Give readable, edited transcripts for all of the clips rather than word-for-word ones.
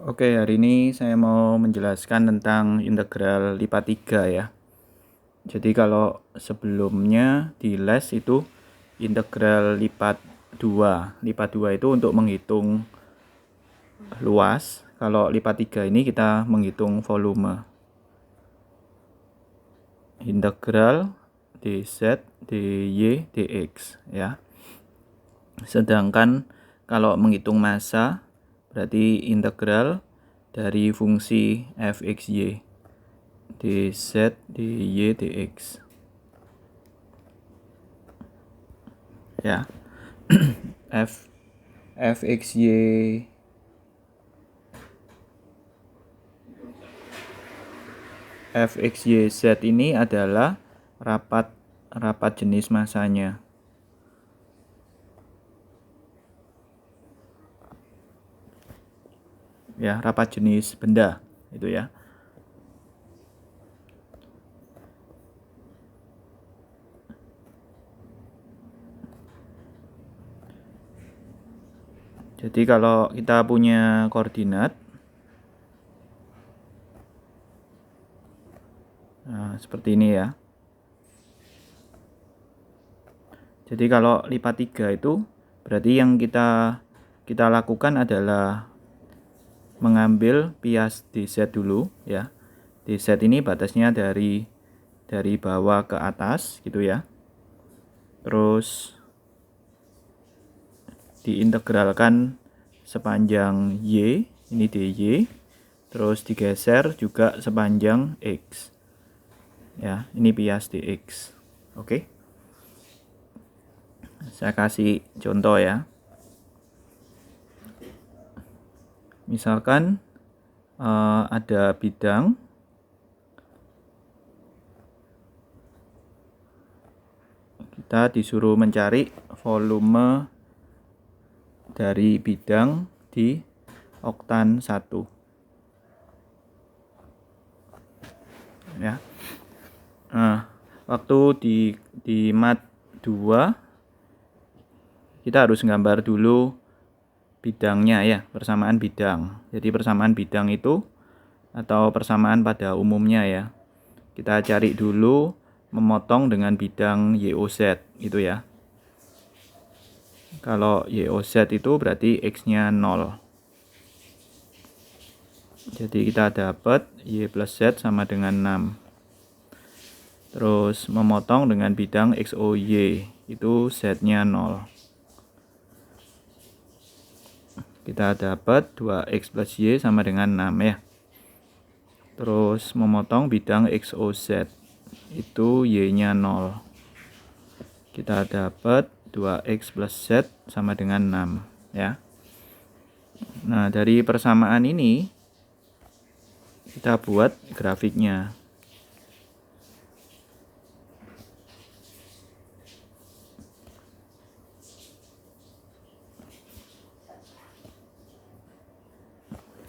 Oke, hari ini saya mau menjelaskan tentang integral lipat 3 ya. Jadi kalau sebelumnya di les itu integral lipat 2. Lipat 2 itu untuk menghitung luas. Kalau lipat 3 ini kita menghitung volume. Integral dz, dy, dx ya. Sedangkan kalau menghitung massa berarti integral dari fungsi fxy dz, dy, dx ya. fxy fxyz ini adalah rapat jenis massanya ya, rapat jenis benda itu ya. Jadi kalau kita punya koordinat, nah, seperti ini ya. Jadi kalau lipat 3 itu berarti yang kita lakukan adalah mengambil bias dz dulu ya. Dz ini batasnya dari bawah ke atas gitu ya. Terus diintegralkan sepanjang y, ini dy, terus digeser juga sepanjang x ya, ini bias dx. Oke, saya kasih contoh ya. Misalkan ada bidang kita disuruh mencari volume dari bidang di oktan 1 ya. Nah, waktu di mat 2 kita harus gambar dulu bidangnya ya, persamaan bidang. Jadi persamaan bidang itu atau persamaan pada umumnya ya, kita cari dulu memotong dengan bidang YOZ gitu ya. Kalau YOZ itu berarti X-nya 0. Jadi kita dapat Y plus Z sama dengan 6. Terus memotong dengan bidang XOY, itu Z-nya 0. Kita dapat 2X plus Y sama dengan 6 ya. Terus memotong bidang XOZ, itu Y-nya 0. Kita dapat 2X plus Z sama dengan 6 ya. Nah, dari persamaan ini kita buat grafiknya.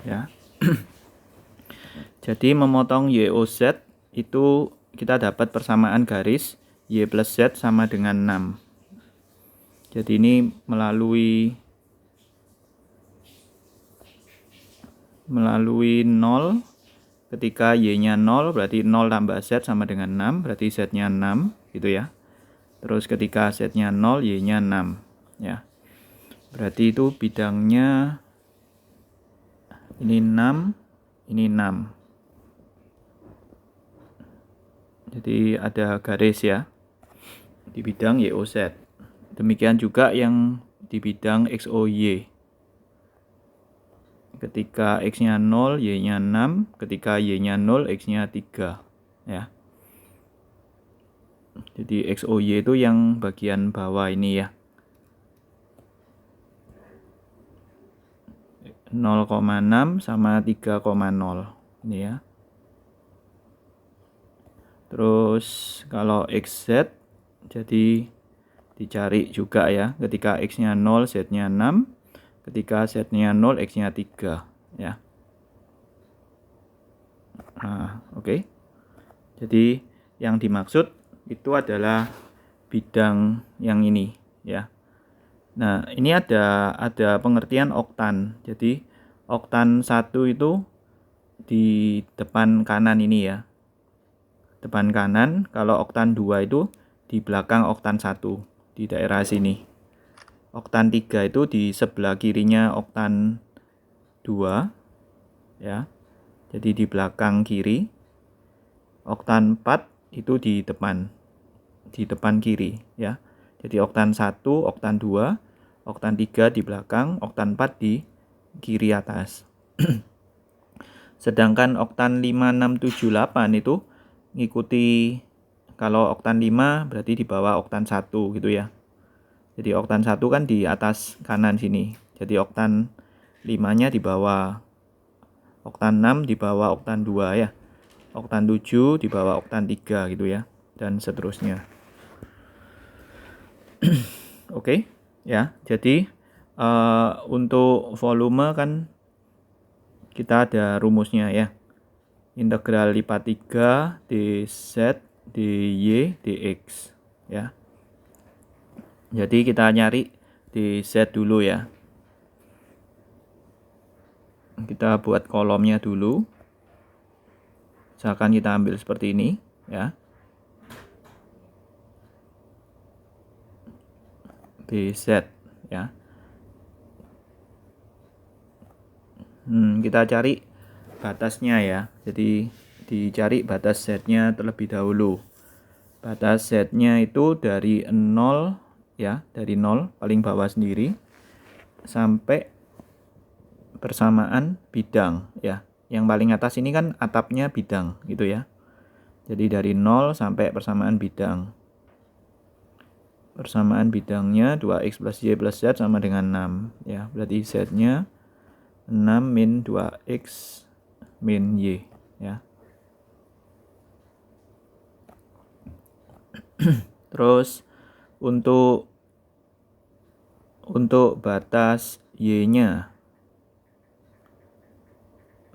Ya. Jadi memotong YOZ itu kita dapat persamaan garis Y plus Z sama dengan 6. Jadi ini melalui 0, ketika Y-nya 0 berarti 0 tambah Z sama dengan 6, berarti Z-nya 6 gitu ya. Terus ketika Z-nya 0, Y-nya 6 ya. Berarti itu bidangnya ini 6, ini 6. Jadi ada garis ya di bidang YOZ. Demikian juga yang di bidang XOY. Ketika X-nya 0, Y-nya 6. Ketika Y-nya 0, X-nya 3 ya. Jadi XOY itu yang bagian bawah ini ya. 0,6 sama 3,0 ini ya. Terus kalau XZ jadi dicari juga ya. Ketika X-nya 0, Z-nya 6. Ketika Z-nya 0, X-nya 3 ya. Nah, oke. Jadi yang dimaksud itu adalah bidang yang ini ya. Nah, ini ada pengertian oktan. Jadi oktan 1 itu di depan kanan ini ya. Depan kanan, kalau oktan 2 itu di belakang oktan 1 di daerah sini. Oktan 3 itu di sebelah kirinya oktan 2 ya. Jadi di belakang kiri. Oktan 4 itu di depan kiri ya. Jadi oktan 1, oktan 2, oktan 3 di belakang, oktan 4 di kiri atas. Sedangkan oktan 5, 6, 7, 8 itu ngikuti, kalau oktan 5 berarti di bawah oktan 1 gitu ya. Jadi oktan 1 kan di atas kanan sini. Jadi oktan 5-nya di bawah. Oktan 6 di bawah oktan 2 ya. Oktan 7 di bawah oktan 3 gitu ya. Dan seterusnya. Oke, ya. Jadi untuk volume kan kita ada rumusnya ya. Integral lipat 3 dz dy dx ya. Jadi kita nyari dz dulu ya. Kita buat kolomnya dulu. Misalkan kita ambil seperti ini ya. dz ya. Kita cari batasnya ya. Jadi dicari batas z-nya terlebih dahulu. Batas z-nya itu dari 0 ya, dari 0 paling bawah sendiri sampai persamaan bidang ya. Yang paling atas ini kan atapnya bidang gitu ya. Jadi dari 0 sampai persamaan bidang. Persamaan bidangnya 2x plus y plus z sama dengan 6 ya. Berarti z-nya 6 min 2x min y ya. Terus untuk batas y-nya.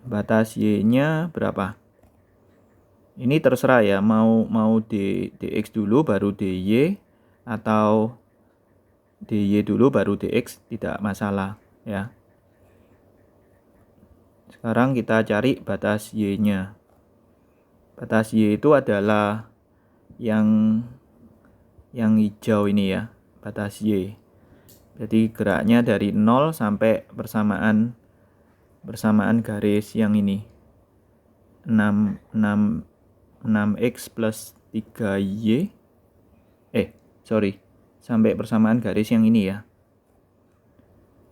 Batas y-nya berapa? Ini terserah ya, mau dx dulu baru dy atau dy dulu baru dx, tidak masalah ya. Sekarang kita cari batas y-nya. Batas y itu adalah yang hijau ini ya, batas y. Jadi geraknya dari 0 sampai persamaan garis yang ini. 6x plus 3y. Sampai persamaan garis yang ini ya.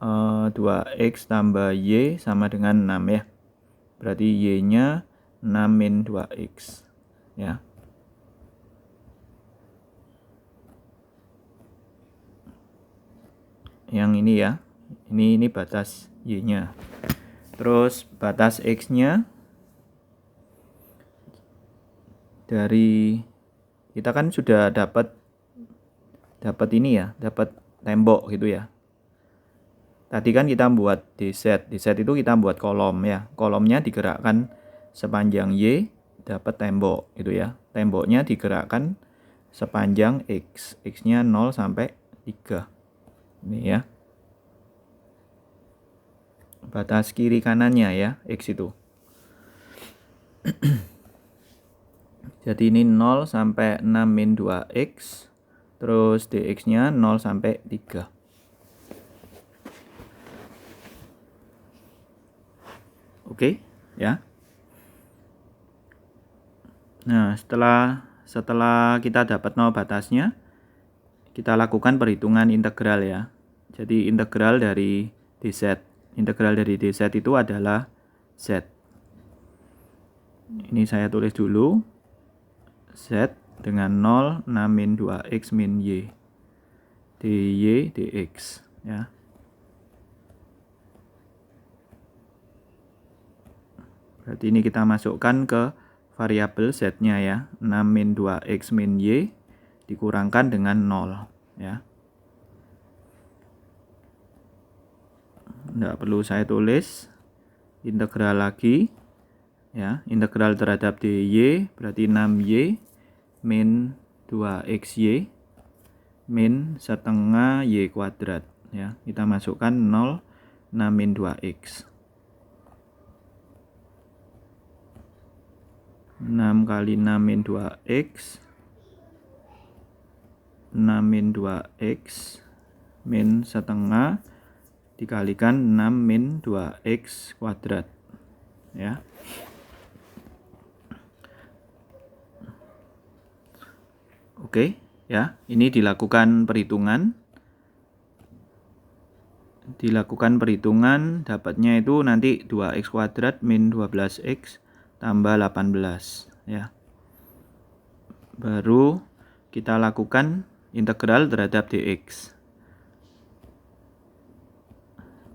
2x tambah y sama dengan 6 ya. Berarti y-nya 6 min 2x ya. Yang ini ya. Ini batas y-nya. Terus batas x-nya dari kita kan sudah dapat ini ya, dapat tembok gitu ya. Tadi kan kita buat dz itu kita buat kolom ya. Kolomnya digerakkan sepanjang y, dapat tembok gitu ya. Temboknya digerakkan sepanjang x. X-nya 0 sampai 3. Ini ya. Batas kiri kanannya ya, x itu. Jadi ini 0 sampai 6 min 2x. Terus dx-nya 0 sampai 3. Oke, ya. Nah, setelah kita dapat nol batasnya, kita lakukan perhitungan integral ya. Jadi integral dari dz. Integral dari dz itu adalah z. Ini saya tulis dulu. Z dengan 0, 6 min 2x min y. dy dx ya. Berarti ini kita masukkan ke variabel z-nya ya. 6 min 2x min y dikurangkan dengan 0 ya. Tidak perlu saya tulis. Integral lagi ya. Integral terhadap dy berarti 6y min 2xy min setengah y kuadrat ya. Kita masukkan 0, 6 min 2x. 6 kali 6 min 2x 6 min 2x min setengah dikalikan 6 min 2x kuadrat ya. Oke ya, ini dilakukan perhitungan dapatnya itu nanti 2x kuadrat min 12x tambah 18 ya. Baru kita lakukan integral terhadap dx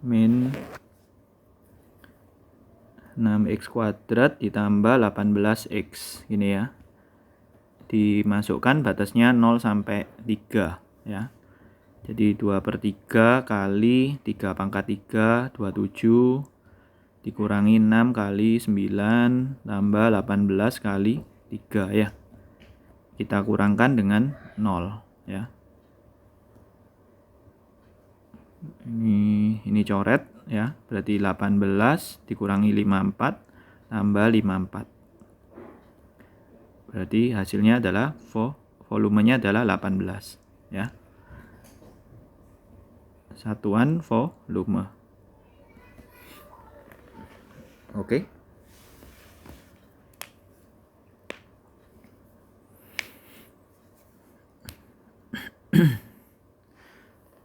min 6x kuadrat ditambah 18x gini ya. Dimasukkan batasnya 0 sampai 3 ya. Jadi 2/3 kali 3 pangkat 3 27 dikurangi 6 kali 9 tambah 18 kali 3 ya. Kita kurangkan dengan 0 ya. Ini coret ya. Berarti 18 dikurangi 54 tambah 54. Berarti hasilnya adalah volumenya adalah 18 ya. Satuan volume. Oke.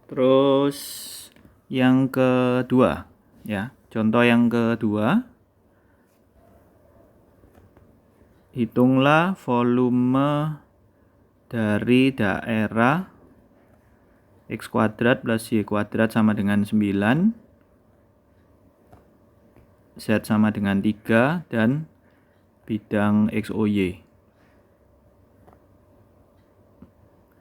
Terus yang kedua ya. Contoh yang kedua. Hitunglah volume dari daerah x kuadrat plus y kuadrat sama dengan 9, z sama dengan 3, dan bidang XOY.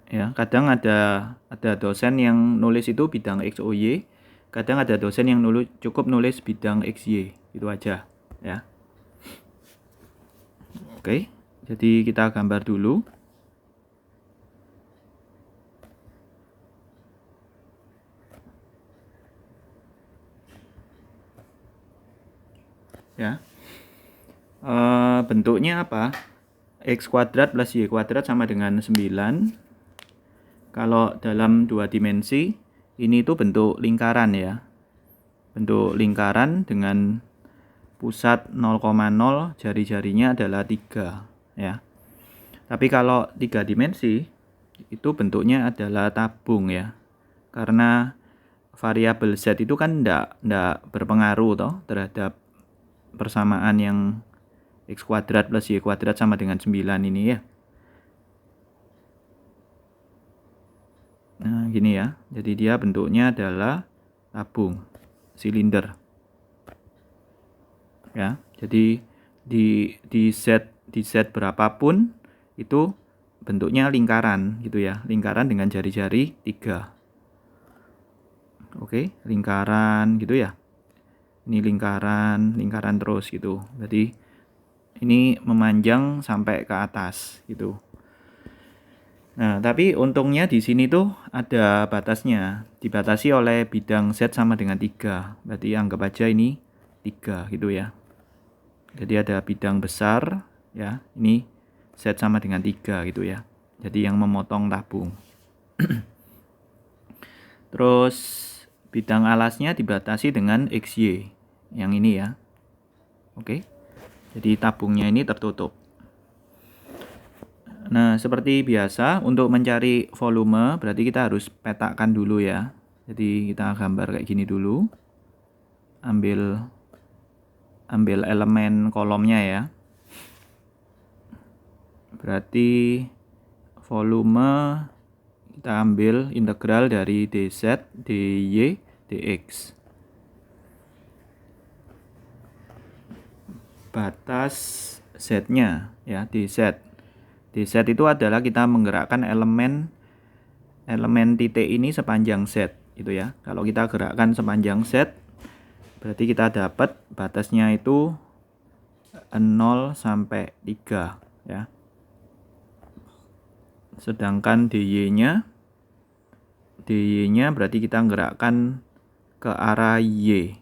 Ya, kadang ada dosen yang nulis itu bidang XOY, kadang ada dosen yang cukup nulis bidang XY, itu aja ya. Oke, jadi kita gambar dulu. Ya, bentuknya apa? X kuadrat plus y kuadrat sama dengan 9. Kalau dalam 2 dimensi, ini tuh bentuk lingkaran ya. Bentuk lingkaran dengan pusat 0,0, jari-jarinya adalah 3 ya. Tapi kalau 3 dimensi, itu bentuknya adalah tabung ya. Karena variabel z itu kan enggak berpengaruh toh terhadap persamaan yang x kuadrat plus y kuadrat sama dengan 9 ini ya. Nah gini ya, jadi dia bentuknya adalah tabung, silinder ya. Jadi di z berapapun itu bentuknya lingkaran gitu ya, lingkaran dengan jari-jari 3. Oke, lingkaran gitu ya. Ini lingkaran terus gitu. Berarti ini memanjang sampai ke atas gitu. Nah, tapi untungnya di sini tuh ada batasnya. Dibatasi oleh bidang z sama dengan 3. Berarti anggap aja ini 3 gitu ya. Jadi ada bidang besar ya. Ini z sama dengan 3 gitu ya. Jadi yang memotong tabung. Terus bidang alasnya dibatasi dengan XY. Yang ini ya. Oke. Jadi tabungnya ini tertutup. Nah, seperti biasa untuk mencari volume berarti kita harus petakan dulu ya. Jadi kita gambar kayak gini dulu. Ambil elemen kolomnya ya. Berarti volume kita ambil integral dari dz, dy, dx. Batas z-nya ya, dz. dz itu adalah kita menggerakkan elemen titik ini sepanjang z gitu ya. Kalau kita gerakkan sepanjang z berarti kita dapat batasnya itu 0 sampai 3 ya. Sedangkan dy-nya berarti kita gerakkan ke arah y.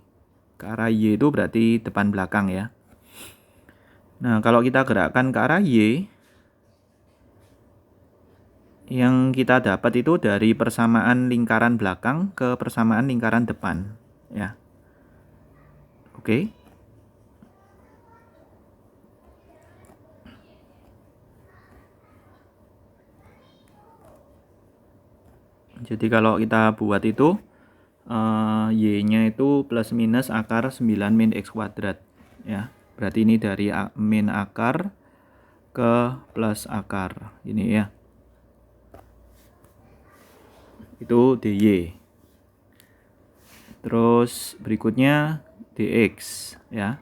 Ke arah y itu berarti depan belakang ya. Nah, kalau kita gerakkan ke arah Y, yang kita dapat itu dari persamaan lingkaran belakang ke persamaan lingkaran depan, ya. Oke. Jadi kalau kita buat itu Y-nya itu plus minus akar 9 min X kuadrat, ya. Berarti ini dari min akar ke plus akar, ini ya. Itu dy. Terus berikutnya dx, ya.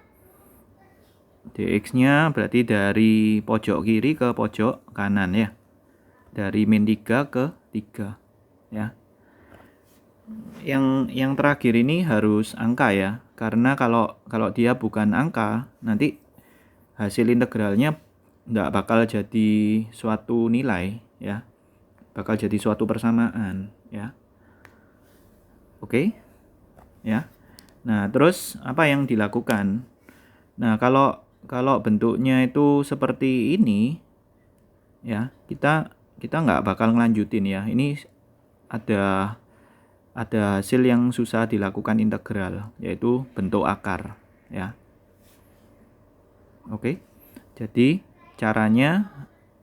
dx-nya berarti dari pojok kiri ke pojok kanan, ya. Dari min 3 ke 3, ya. Yang terakhir ini harus angka, ya. Karena kalau dia bukan angka, nanti hasil integralnya nggak bakal jadi suatu nilai, ya. Bakal jadi suatu persamaan, ya. Oke. Ya. Nah, terus apa yang dilakukan? Nah, kalau bentuknya itu seperti ini, ya, kita nggak bakal ngelanjutin, ya. Ini ada hasil yang susah dilakukan integral, yaitu bentuk akar, ya. Oke. Jadi caranya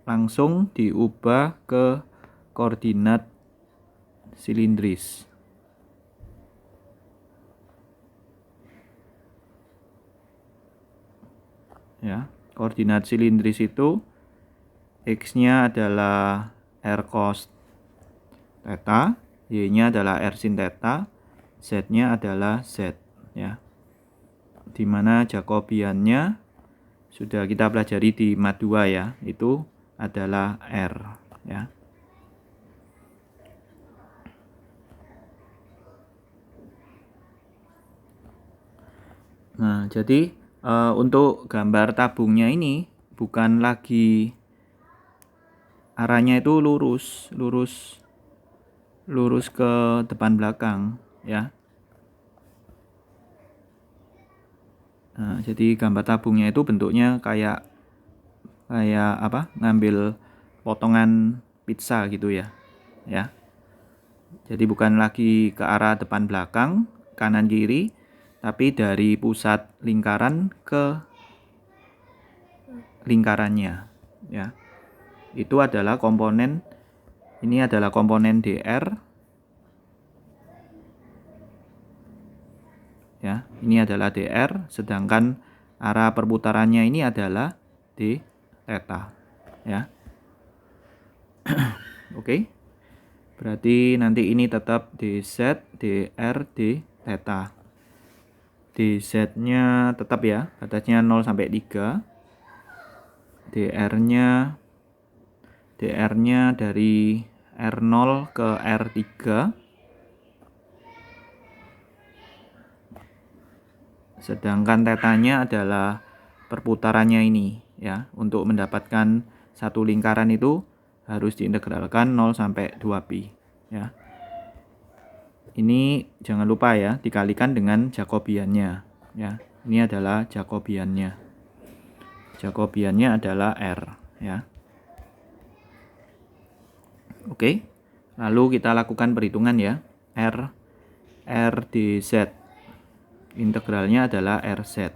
langsung diubah ke koordinat silindris. Ya, koordinat silindris itu X-nya adalah R cos theta, Y-nya adalah R sin theta, Z-nya adalah Z, ya. Dimana Jacobiannya sudah kita pelajari di mat 2, ya, itu adalah R, ya. Nah, jadi untuk gambar tabungnya ini bukan lagi arahnya itu lurus ke depan belakang, ya. Nah, jadi gambar tabungnya itu bentuknya kayak apa? Ngambil potongan pizza gitu, ya. Ya. Jadi bukan lagi ke arah depan belakang, kanan kiri, tapi dari pusat lingkaran ke lingkarannya, ya. Itu adalah komponen, ini adalah komponen dr, ya. Ini adalah dr, sedangkan arah perputarannya ini adalah d theta, ya. Oke. Berarti nanti ini tetap dz, dr, d theta. dz-nya tetap, ya, batasnya 0 sampai 3. dr-nya dari R0 ke R3. Sedangkan tetanya adalah perputarannya ini, ya. Untuk mendapatkan satu lingkaran itu harus diintegralkan 0 sampai 2pi, ya. Ini jangan lupa, ya, dikalikan dengan Jacobiannya, ya. Ini adalah Jacobiannya. Jacobiannya adalah R, ya. Oke. Lalu kita lakukan perhitungan, ya. R dz. Integralnya adalah RZ.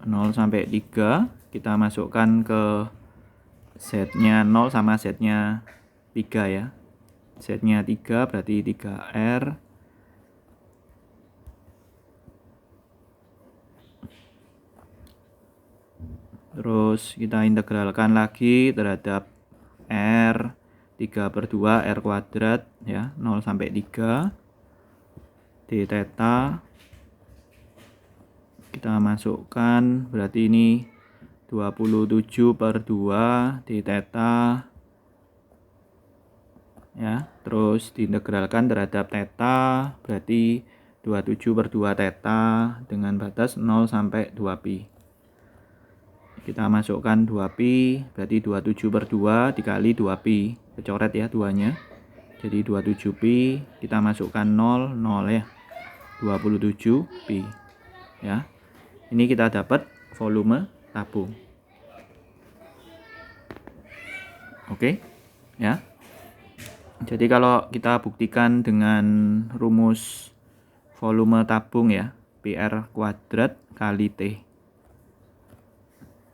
Nol sampai 3 kita masukkan ke Z-nya 0 sama Z-nya 3, ya. Z-nya 3 berarti 3R. Terus kita integralkan lagi terhadap R 3/2 R kuadrat, ya, 0 sampai 3 d theta. Kita masukkan berarti ini 27/2 d theta, ya. Terus diintegralkan terhadap theta berarti 27/2 theta dengan batas 0 sampai 2pi. Kita masukkan 2pi berarti 27/2 dikali 2pi, kecoret, ya, 2-nya. Jadi 27pi, kita masukkan 0, 0, ya. 27 pi. Ya. Ini kita dapat volume tabung. Oke, ya. Jadi kalau kita buktikan dengan rumus volume tabung ya, PR kuadrat kali T.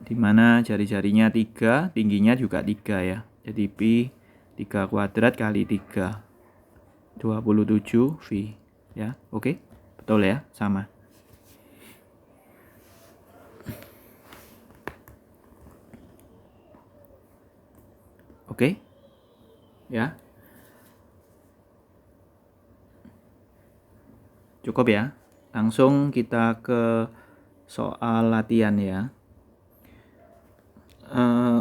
Dimana jari-jarinya 3, tingginya juga 3 ya. Jadi pi 3 kuadrat kali 3. 27 V. Ya, oke. Betul ya, sama. Oke. Ya. Cukup ya. Langsung kita ke soal latihan ya.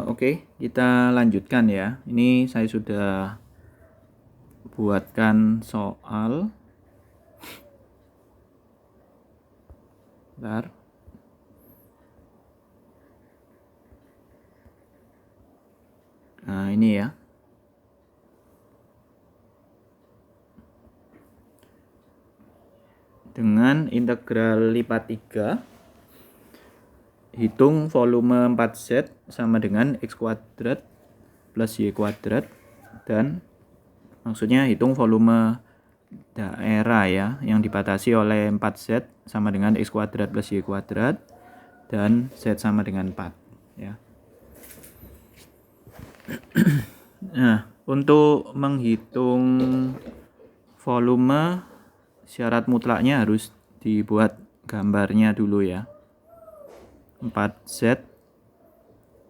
Oke, kita lanjutkan ya. Ini saya sudah buatkan soal. Bentar. Nah, ini ya. Dengan integral lipat 3, hitung volume 4Z sama dengan X kuadrat plus Y kuadrat, dan maksudnya hitung volume daerah ya yang dibatasi oleh 4Z sama dengan X kuadrat plus Y kuadrat dan Z sama dengan 4 ya. Nah, untuk menghitung volume syarat mutlaknya harus dibuat gambarnya dulu ya. 4Z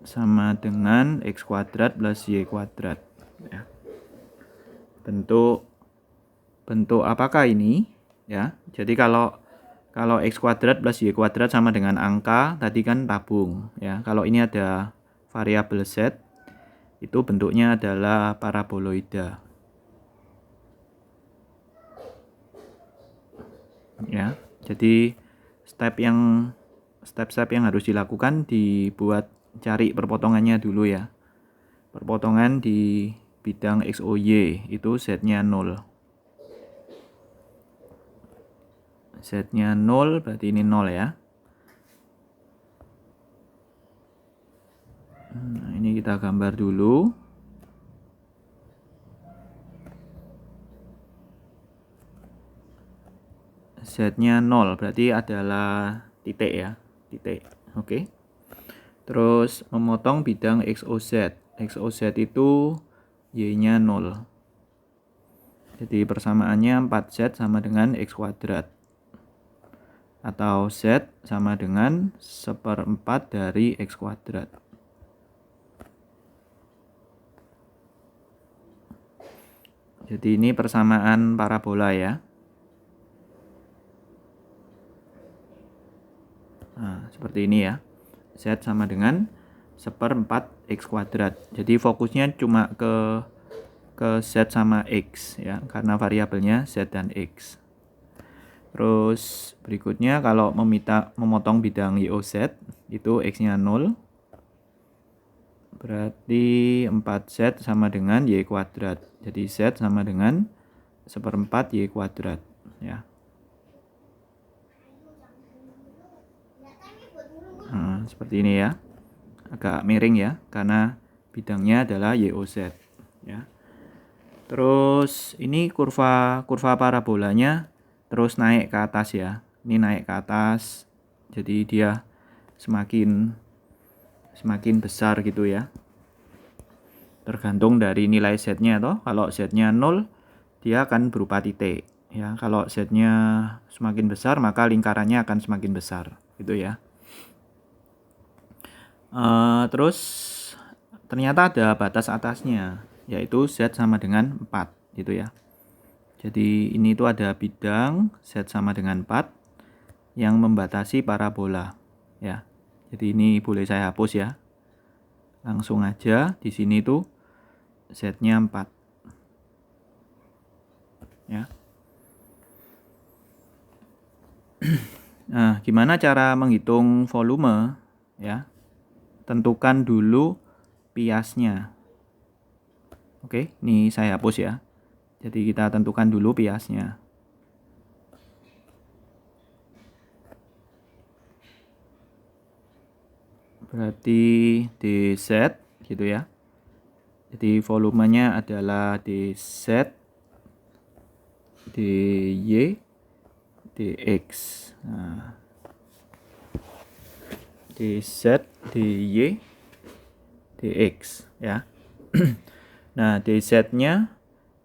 sama dengan X kuadrat plus Y kuadrat ya. Bentuk apakah ini ya? Jadi kalau X kuadrat plus Y kuadrat sama dengan angka, tadi kan tabung ya. Kalau ini ada variabel Z, itu bentuknya adalah paraboloida ya. Jadi step yang harus dilakukan dibuat cari perpotongannya dulu ya. Perpotongan di bidang XOY itu Z-nya 0. Z-nya 0 berarti ini 0 ya. Nah, ini kita gambar dulu. Z-nya 0 berarti adalah titik ya, titik. Oke. Terus memotong bidang XOZ. XOZ itu Y-nya 0. Jadi persamaannya 4Z sama dengan X kuadrat. Atau Z sama dengan 1/4 dari X kuadrat. Jadi ini persamaan parabola ya. Nah, seperti ini ya. Z sama dengan 1/4 X kuadrat. Jadi fokusnya cuma ke Z sama X ya, karena variabelnya Z dan X. Terus berikutnya kalau memotong bidang YOZ, itu X-nya 0. Berarti 4Z sama dengan Y kuadrat. Jadi Z sama dengan 1/4 Y kuadrat ya. Nah, seperti ini ya. Agak miring ya, karena bidangnya adalah YOZ ya. Terus ini kurva parabolanya terus naik ke atas ya. Ini naik ke atas. Jadi dia semakin besar gitu ya. Tergantung dari nilai Z-nya toh. Kalau Z-nya 0, dia akan berupa titik ya. Kalau Z-nya semakin besar, maka lingkarannya akan semakin besar gitu ya. Terus ternyata ada batas atasnya, yaitu Z sama dengan 4 gitu ya. Jadi ini tuh ada bidang Z sama dengan 4 yang membatasi parabola ya. Jadi ini boleh saya hapus ya. Langsung aja di sini tuh Z-nya 4 ya. Nah, gimana cara menghitung volume ya? Tentukan dulu piasnya. Oke, ini saya hapus ya. Jadi kita tentukan dulu piasnya. berarti dz gitu ya. Jadi volumenya adalah dz dy dx. Nah, dz dy dx ya. Nah, dz-nya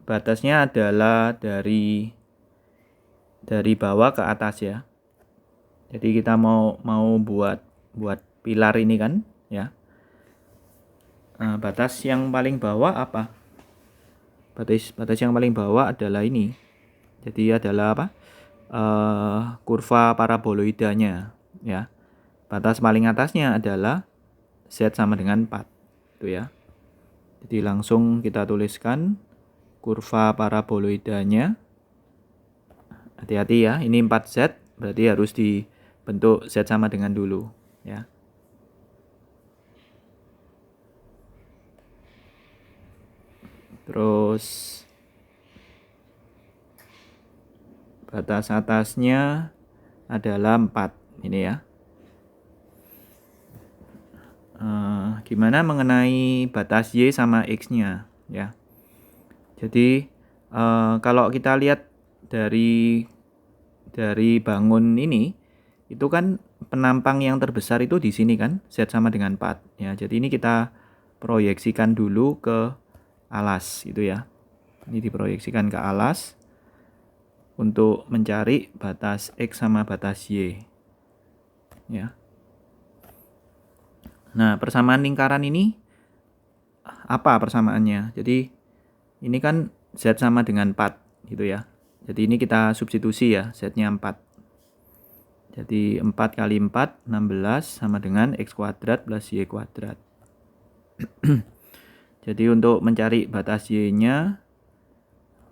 batasnya adalah dari bawah ke atas ya. Jadi kita mau buat pilar ini kan ya. Nah, batas yang paling bawah apa? Batas yang paling bawah adalah ini. Jadi adalah apa? Kurva paraboloidanya ya. Batas paling atasnya adalah z sama dengan 4 itu ya. Jadi langsung kita tuliskan kurva paraboloidanya. Hati-hati ya, ini 4z berarti harus dibentuk z sama dengan dulu ya. Terus batas atasnya adalah 4 ini ya. Gimana mengenai batas y sama x-nya ya. Jadi kalau kita lihat dari bangun ini, itu kan penampang yang terbesar itu di sini kan, z sama dengan 4 ya. Jadi ini kita proyeksikan dulu ke alas itu ya. Ini diproyeksikan ke alas untuk mencari batas x sama batas y ya. Nah, persamaan lingkaran ini apa persamaannya? Jadi ini kan z sama dengan 4 gitu ya. Jadi ini kita substitusi ya, z-nya 4. Jadi 4 kali 4, 16 sama dengan x kuadrat plus y kuadrat. Jadi untuk mencari batas y-nya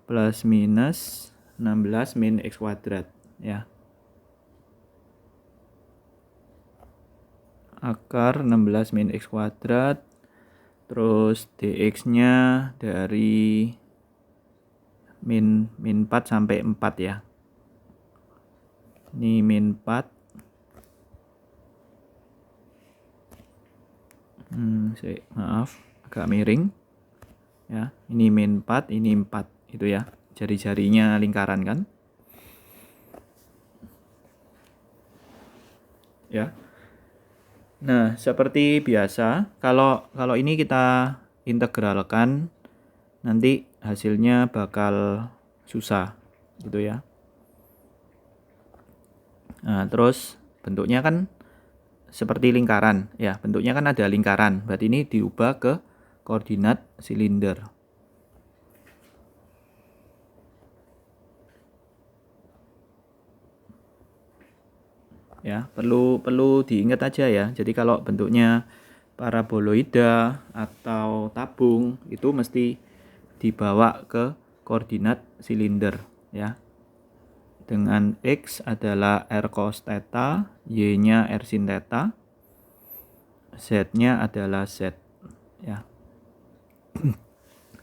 plus minus 16 min x kuadrat ya. Akar 16 min x kuadrat. Terus dx-nya dari min 4 sampai 4 ya. Ini min 4. Maaf, agak miring. Ya, ini min 4, ini 4 itu ya. Jari-jarinya lingkaran kan? Ya. Nah, seperti biasa, kalau ini kita integralkan, nanti hasilnya bakal susah, gitu ya. Nah, terus bentuknya kan seperti lingkaran, ya. Bentuknya kan ada lingkaran, berarti ini diubah ke koordinat silinder. Ya, perlu diingat aja ya. Jadi kalau bentuknya paraboloida atau tabung itu mesti dibawa ke koordinat silinder ya. Dengan x adalah r cos theta, y-nya r sin theta, z-nya adalah z ya.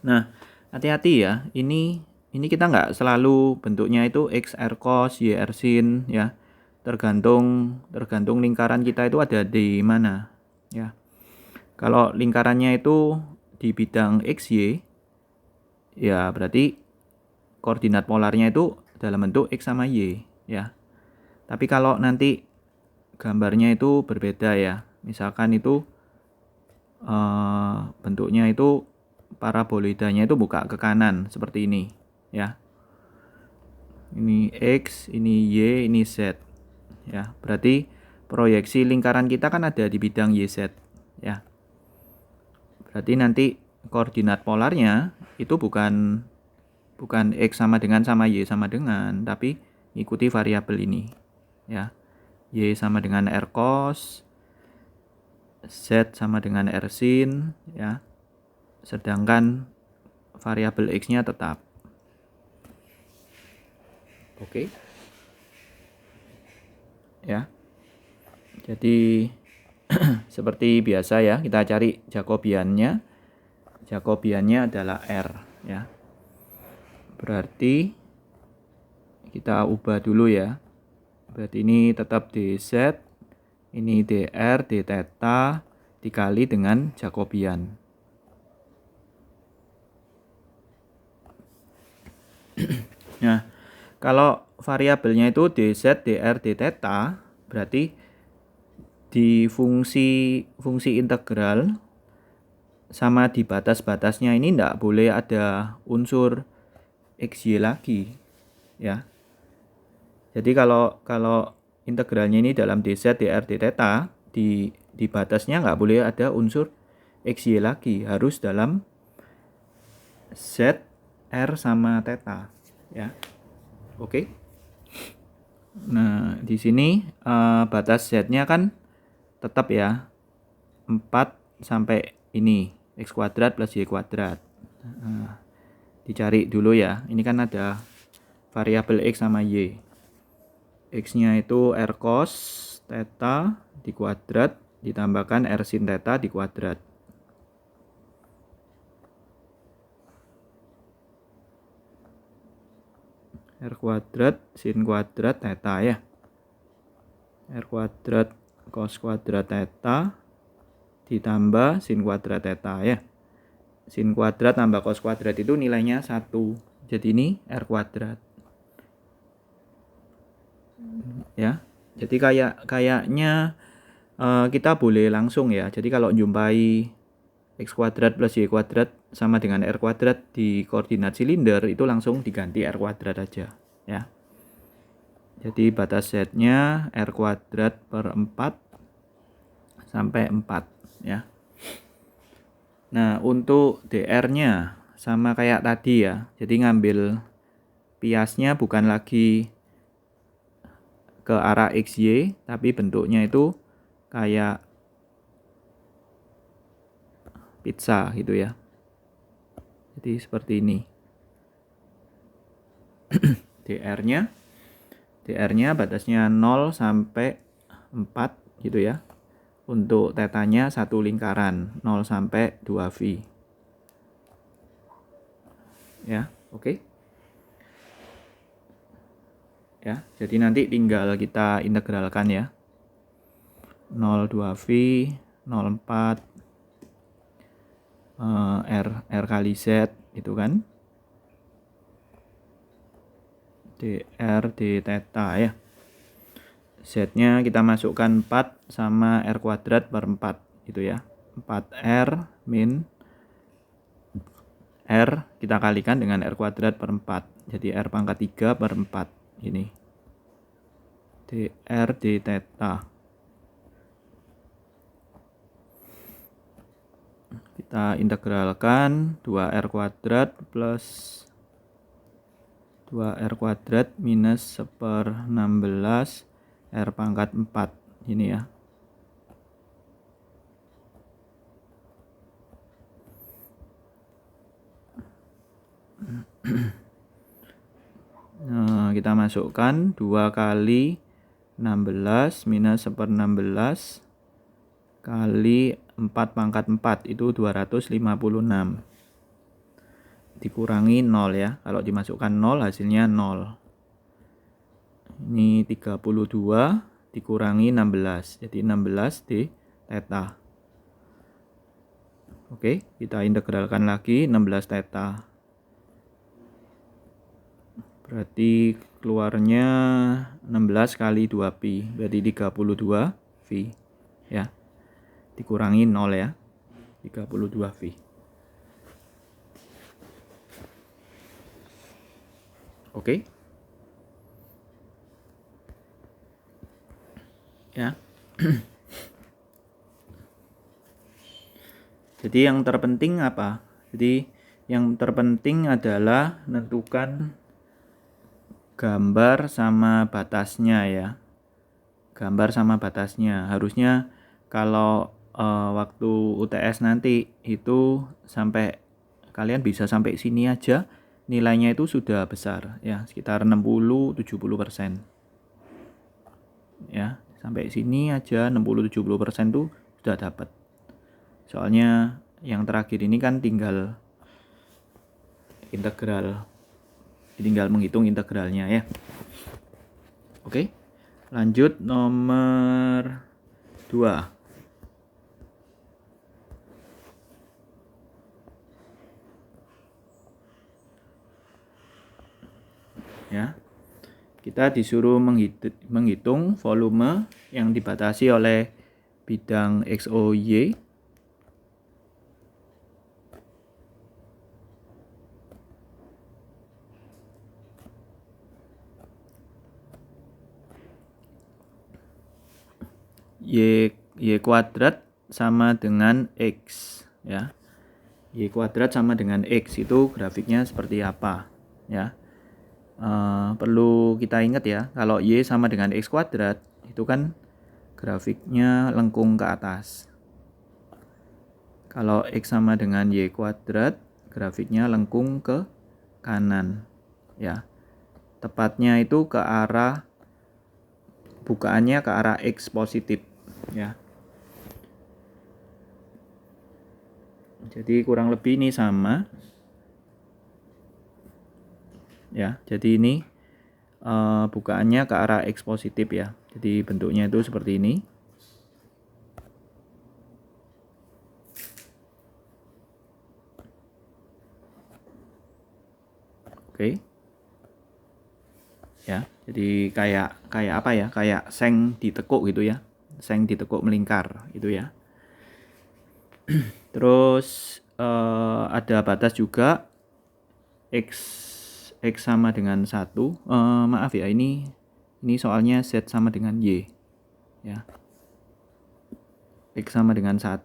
Nah, hati-hati ya. Ini kita nggak selalu bentuknya itu x r cos, y r sin ya. Tergantung lingkaran kita itu ada di mana ya. Kalau lingkarannya itu di bidang xy ya berarti koordinat polarnya itu dalam bentuk x sama y ya. Tapi kalau nanti gambarnya itu berbeda ya. Misalkan itu bentuknya itu paraboloidanya itu buka ke kanan seperti ini ya. Ini x, ini y, ini z. Ya, berarti proyeksi lingkaran kita kan ada di bidang YZ ya. Berarti nanti koordinat polarnya itu bukan X sama dengan Y sama dengan, tapi ikuti variabel ini ya. Y sama dengan R cos, Z sama dengan R sin ya. Sedangkan variabel X-nya tetap. Oke. Ya. Jadi seperti biasa ya, kita cari Jacobiannya. Jacobiannya adalah R ya. Berarti kita ubah dulu ya. Berarti ini tetap dz, ini dr, d theta, dikali dengan Jacobian. Nah, kalau variabelnya itu dz, dr, dθ, berarti di fungsi integral sama di batas-batasnya ini tidak boleh ada unsur xy lagi, ya. Jadi kalau integralnya ini dalam dz, dr, dθ, di batasnya nggak boleh ada unsur xy lagi, harus dalam z, r sama θ, ya. Oke. Nah, di sini batas z-nya kan tetap ya 4 sampai ini x kuadrat plus y kuadrat. Nah, dicari dulu ya. Ini kan ada variabel x sama y. X-nya itu r cos theta di kuadrat ditambahkan r sin theta di kuadrat. R kuadrat sin kuadrat theta ya. R kuadrat cos kuadrat theta ditambah sin kuadrat theta ya. Sin kuadrat tambah cos kuadrat itu nilainya 1. Jadi ini R kuadrat. Ya. Jadi kayaknya kita boleh langsung ya. Jadi kalau jumpai x kuadrat plus y kuadrat sama dengan r kuadrat di koordinat silinder, itu langsung diganti r kuadrat aja ya. Jadi batas z-nya r kuadrat per 4 sampai 4 ya. Nah, untuk dr-nya sama kayak tadi ya. Jadi ngambil piasnya bukan lagi ke arah xy, tapi bentuknya itu kayak pizza gitu ya. Jadi seperti ini. dr-nya batasnya 0 sampai 4 gitu ya. Untuk tetanya satu lingkaran 0 sampai 2V. Ya, oke. Ya, jadi nanti tinggal kita integralkan ya. 0,2V, 0,4 R kali Z itu kan. dr d theta ya. Z-nya kita masukkan 4 sama R kuadrat per 4 gitu ya. 4R min R kita kalikan dengan R kuadrat per 4. Jadi R pangkat 3 per 4 ini. dr d theta. Kita integralkan 2R kuadrat plus 2R kuadrat minus 1/16 R pangkat 4 ini ya. Nah, kita masukkan 2 kali 16 minus 1/16 kali 4 pangkat 4 itu 256. Dikurangi 0 ya. Kalau dimasukkan 0 hasilnya 0. Ini 32 dikurangi 16. Jadi 16 di theta. Oke, kita integralkan lagi 16 theta. Berarti keluarnya 16 kali 2pi. Berarti 32V ya. Dikurangi 0 ya. 32V. Oke. Ya. Jadi yang terpenting apa? Jadi yang terpenting adalah menentukan gambar sama batasnya ya. Gambar sama batasnya. Harusnya kalau waktu UTS nanti itu sampai kalian bisa sampai sini aja, nilainya itu sudah besar ya, sekitar 60-70%. Ya, sampai sini aja 60-70% tuh sudah dapat. Soalnya yang terakhir ini kan tinggal integral, tinggal menghitung integralnya ya. Oke, lanjut nomor 2. ya. Kita disuruh menghitung volume yang dibatasi oleh bidang XOY Y kuadrat sama dengan X, ya. Y kuadrat sama dengan X itu grafiknya seperti apa, ya. Perlu kita ingat ya, kalau Y sama dengan X kuadrat itu kan grafiknya lengkung ke atas. Kalau X sama dengan Y kuadrat, grafiknya lengkung ke kanan, ya. Tepatnya itu ke arah, bukaannya ke arah X positif, ya. Jadi kurang lebih ini sama, ya. Jadi ini bukaannya ke arah X positif, ya. Jadi bentuknya itu seperti ini. Oke. Ya, jadi kayak apa ya? Kayak seng ditekuk gitu ya. Seng ditekuk melingkar gitu ya. Terus ada batas juga X sama dengan 1. Maaf ya, ini soalnya Z sama dengan Y, ya. X sama dengan 1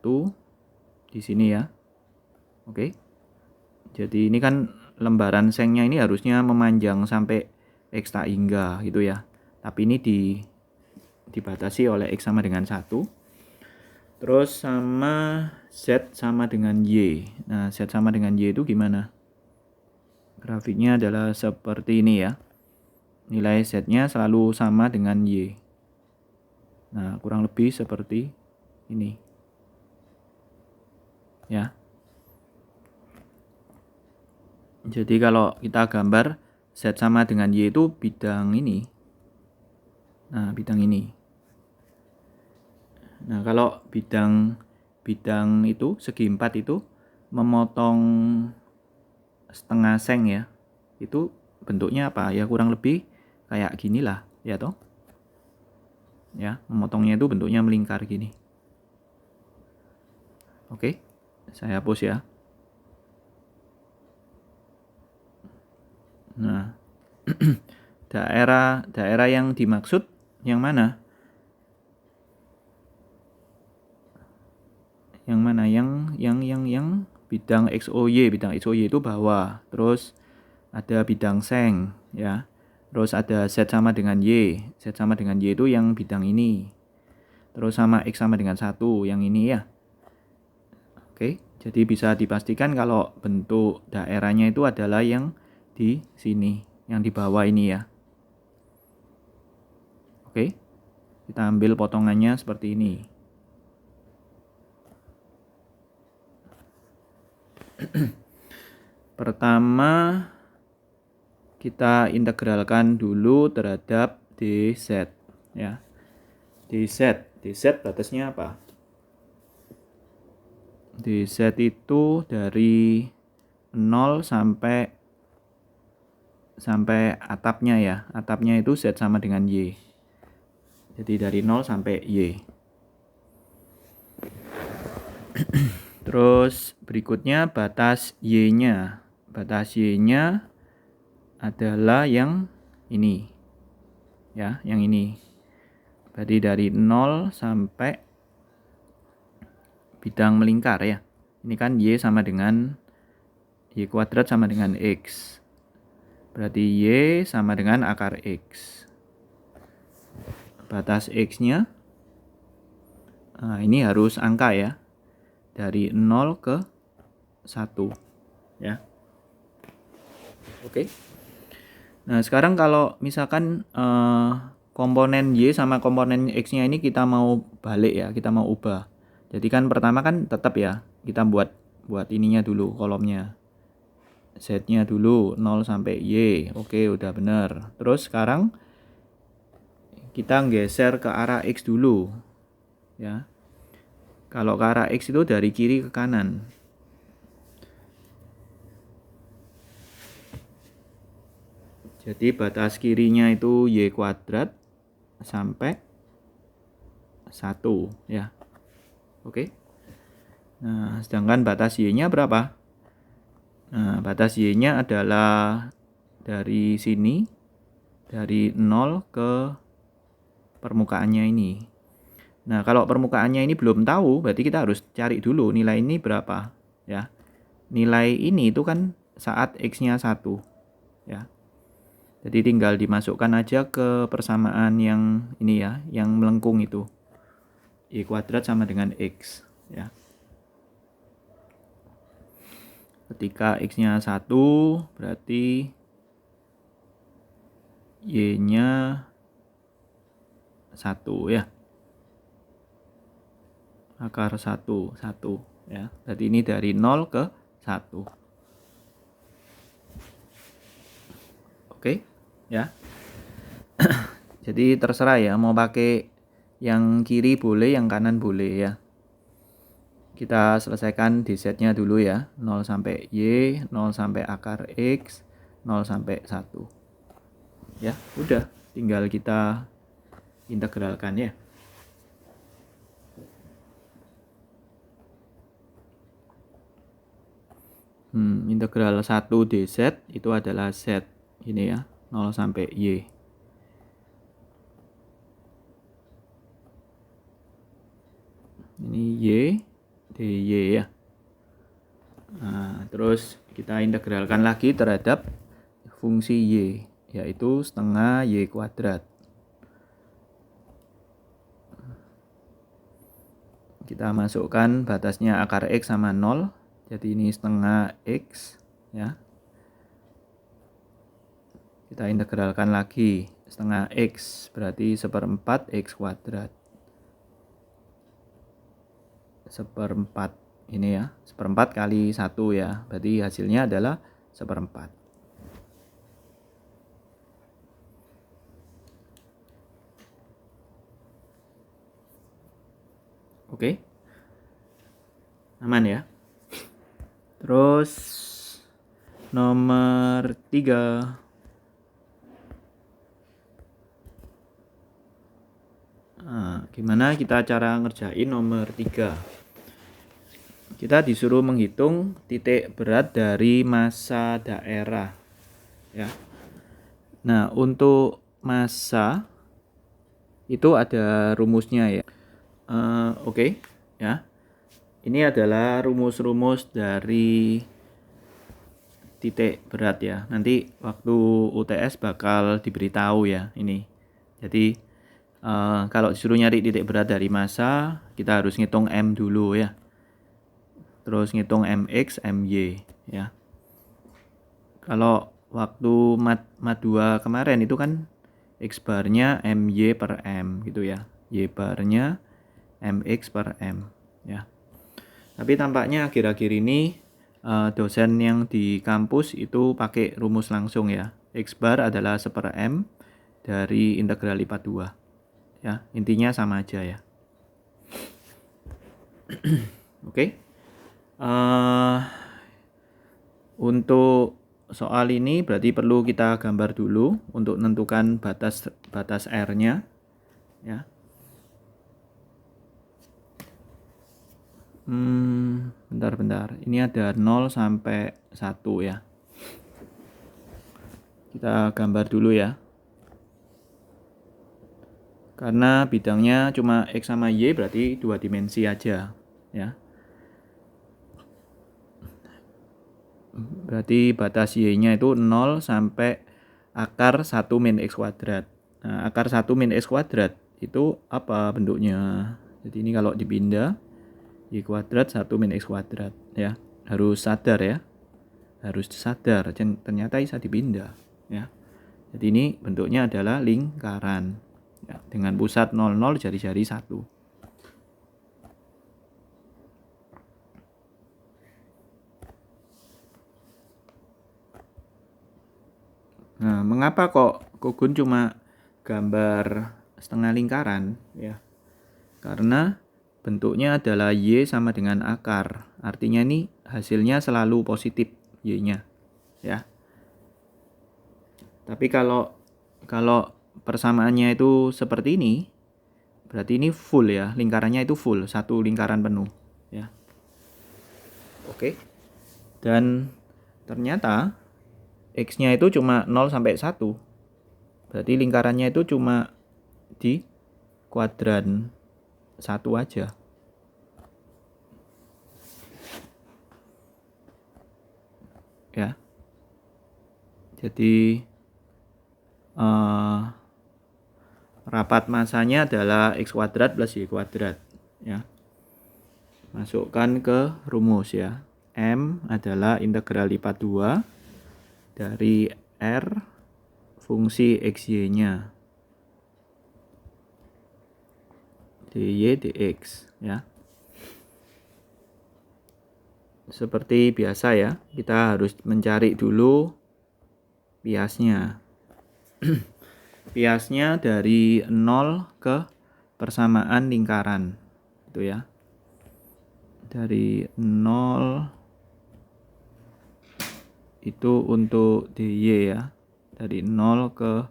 di sini ya. Oke. Jadi ini kan lembaran sengnya ini harusnya memanjang sampai X tak hingga gitu ya. Tapi ini dibatasi oleh X sama dengan 1. Terus sama Z sama dengan Y. Nah, Z sama dengan Y itu gimana? Grafiknya adalah seperti ini ya. Nilai Z-nya selalu sama dengan Y. Nah, kurang lebih seperti ini. Ya. Jadi kalau kita gambar Z sama dengan Y itu bidang ini. Nah, bidang ini. Nah, kalau bidang itu segi 4 itu memotong setengah seng ya. Itu bentuknya apa? Ya kurang lebih kayak gini lah, ya toh. Ya, memotongnya itu bentuknya melingkar gini. Oke. Saya hapus ya. Nah, daerah yang dimaksud yang mana? Yang mana? Yang bidang XOY. Bidang XOY itu bawah. Terus ada bidang seng, ya. Terus ada Z sama dengan Y. Z sama dengan Y itu yang bidang ini. Terus sama X sama dengan 1, yang ini ya. Oke, jadi bisa dipastikan kalau bentuk daerahnya itu adalah yang di sini, yang di bawah ini ya. Oke, kita ambil potongannya seperti ini. Pertama, kita integralkan dulu terhadap dz, ya. dz batasnya apa? dz itu dari 0 sampai atapnya ya. Atapnya itu Z sama dengan Y. Jadi dari 0 sampai Y. Terus berikutnya batas Y-nya. Batas Y-nya adalah yang ini. Ya, yang ini. Berarti dari 0 sampai bidang melingkar ya. Ini kan Y sama dengan Y kuadrat sama dengan X. Berarti Y sama dengan akar X. Batas X-nya, nah ini harus angka ya. Dari 0 ke 1. Ya. Oke. Nah, sekarang kalau misalkan komponen Y sama komponen X-nya ini kita mau balik ya, kita mau ubah. Jadi kan pertama kan tetap ya, kita buat ininya dulu, kolomnya. Z-nya dulu 0 sampai Y. Oke, udah bener. Terus sekarang kita geser ke arah X dulu. Ya. Kalau ke arah X itu dari kiri ke kanan. Jadi batas kirinya itu Y kuadrat sampai 1 ya. Oke. Nah, sedangkan batas Y-nya berapa? Nah, batas Y-nya adalah dari sini, dari 0 ke permukaannya ini. Nah, kalau permukaannya ini belum tahu, berarti kita harus cari dulu nilai ini berapa ya. Nilai ini itu kan saat X-nya 1 ya. Jadi tinggal dimasukkan aja ke persamaan yang ini ya, yang melengkung itu. Y kuadrat sama dengan X ya. Ketika X-nya 1 berarti Y-nya 1 ya. Akar 1 ya. Berarti ini dari 0 ke 1. Oke ya. Jadi terserah ya, mau pakai yang kiri boleh, yang kanan boleh ya. Kita selesaikan dz-nya dulu ya. 0 sampai Y, 0 sampai akar X, 0 sampai 1. Ya, udah. Tinggal kita integralkan ya. Integral 1 dz itu adalah z. Ini ya, 0 sampai Y. Ini Y, dy ya. Nah, terus kita integralkan lagi terhadap fungsi Y, yaitu setengah Y kuadrat. Kita masukkan batasnya akar X sama 0. Jadi ini setengah X ya. Kita integralkan lagi. Setengah X berarti 1/4 X kuadrat. 1/4 ini ya. 1/4 kali 1 ya. Berarti hasilnya adalah 1/4. Oke. Aman ya. Terus nomor 3. Nah, gimana kita cara ngerjain nomor 3? Kita disuruh menghitung titik berat dari massa daerah ya. Nah, untuk massa itu ada rumusnya ya. Oke ya. Ini adalah rumus-rumus dari titik berat ya. Nanti waktu UTS bakal diberitahu ya ini. Jadi kalau disuruh nyari titik berat dari massa, kita harus ngitung M dulu ya. Terus ngitung MX, MY ya. Kalau waktu mat 2 kemarin itu kan X barnya MY per M gitu ya. Y barnya MX per M ya. Tapi tampaknya akhir-akhir ini dosen yang di kampus itu pakai rumus langsung ya. X bar adalah 1/M dari integral lipat 2. Ya, intinya sama aja ya. Oke. Untuk soal ini berarti perlu kita gambar dulu untuk menentukan batas R-nya ya. Bentar. Ini ada 0 sampai 1 ya. Kita gambar dulu ya. Karena bidangnya cuma X sama Y berarti 2 dimensi aja ya. Berarti batas Y-nya itu 0 sampai akar 1 min X kuadrat. Nah, akar 1 min X kuadrat itu apa bentuknya? Jadi ini kalau dipindah Y kuadrat 1 min X kuadrat ya. Harus sadar ya. Harus sadar ternyata bisa dipindah ya. Jadi ini bentuknya adalah lingkaran ya, dengan pusat 00 jari-jari 1. Nah, mengapa kok Kogun cuma gambar setengah lingkaran ya? Karena bentuknya adalah Y sama dengan akar. Artinya ini hasilnya selalu positif Y-nya ya. Tapi kalau persamaannya itu seperti ini, berarti ini full ya, lingkarannya itu full, satu lingkaran penuh ya. Oke. Dan ternyata X-nya itu cuma 0 sampai 1. Berarti lingkarannya itu cuma di kuadran 1 aja. Ya. Jadi rapat masanya adalah X kuadrat plus Y kuadrat ya. Masukkan ke rumus ya. M adalah integral lipat 2 dari R fungsi XY-nya dy dx ya. Seperti biasa ya, kita harus mencari dulu biasnya. Biasnya dari 0 ke persamaan lingkaran itu ya. Dari 0 itu untuk dy ya. Dari 0 ke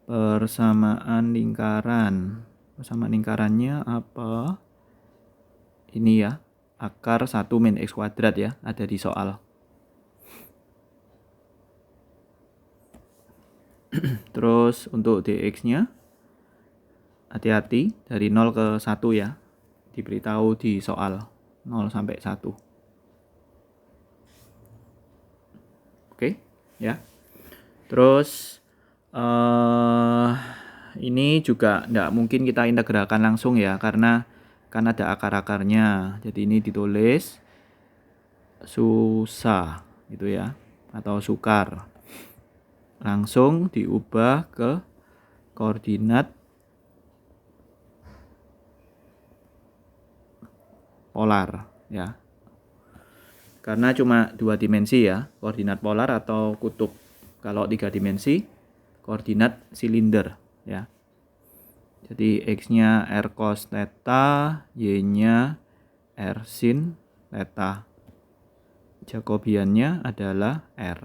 persamaan lingkaran. Persamaan lingkarannya apa? Ini ya, akar 1 min X kuadrat ya, ada di soal. Terus untuk dx-nya, hati-hati dari 0 ke 1 ya, diberitahu di soal 0 sampai 1. Oke ya. Terus ini juga tidak mungkin kita integralkan langsung ya, karena kan ada akar-akarnya. Jadi ini ditulis susah gitu ya, atau sukar. Langsung diubah ke koordinat polar ya. Karena cuma 2 dimensi ya, koordinat polar atau kutub. Kalau 3 dimensi, koordinat silinder ya. Jadi X-nya R cos theta, Y-nya R sin theta. Jacobiannya adalah R.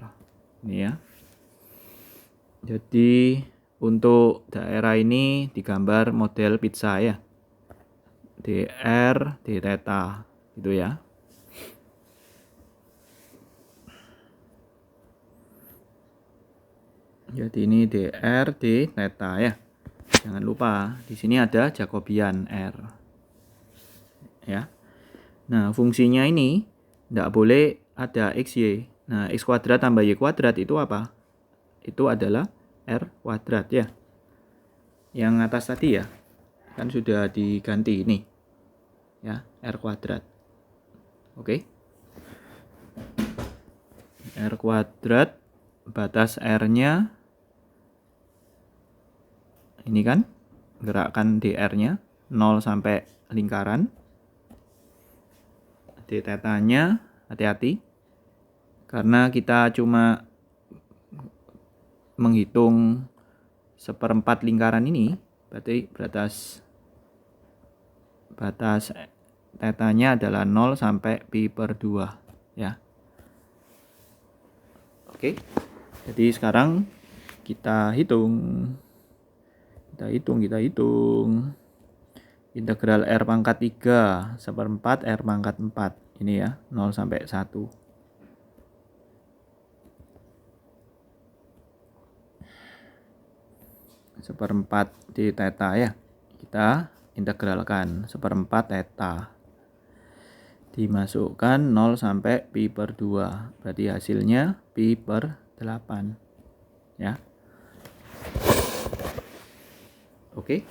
Ini ya. Jadi untuk daerah ini digambar model pizza ya. dr d theta gitu ya. Jadi ini dr d theta ya. Jangan lupa di sini ada Jacobian R. Ya. Nah, fungsinya ini tidak boleh ada XY. Nah, X kuadrat tambah Y kuadrat itu apa? Itu adalah R kuadrat ya. Yang atas tadi ya, kan sudah diganti ini. Ya, R kuadrat. Oke. R kuadrat, batas R-nya ini kan, gerakkan dr-nya 0 sampai lingkaran. D theta-nya hati-hati, karena kita cuma menghitung 1/4 lingkaran ini, berarti batas theta-nya adalah 0 sampai pi/2 ya. Oke. Jadi sekarang kita hitung. Integral R pangkat 3 1/4 R pangkat 4. Ini ya, 0 sampai 1. Seperempat di theta ya. Kita integralkan 1/4 theta. Dimasukkan 0 sampai pi/2. Berarti hasilnya pi/8. Ya. Oke.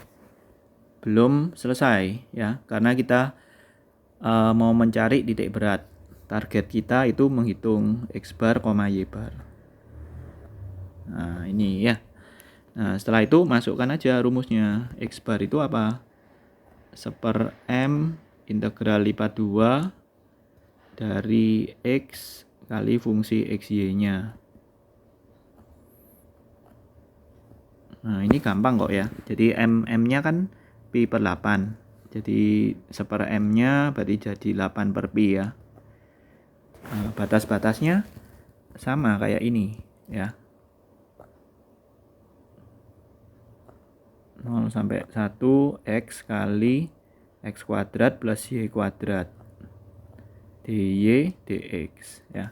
Belum selesai ya, karena kita mau mencari titik berat. Target kita itu menghitung X bar, Y bar. Nah, ini ya. Nah, setelah itu masukkan aja rumusnya. X bar itu apa? 1/m integral lipat 2 dari X kali fungsi XY-nya. Nah, ini gampang kok ya. Jadi M-nya kan pi/8. Jadi 1/m-nya berarti jadi 8/pi ya. Nah, batas-batasnya sama kayak ini ya. 0 sampai 1 X kali X kuadrat plus Y kuadrat dy dx ya.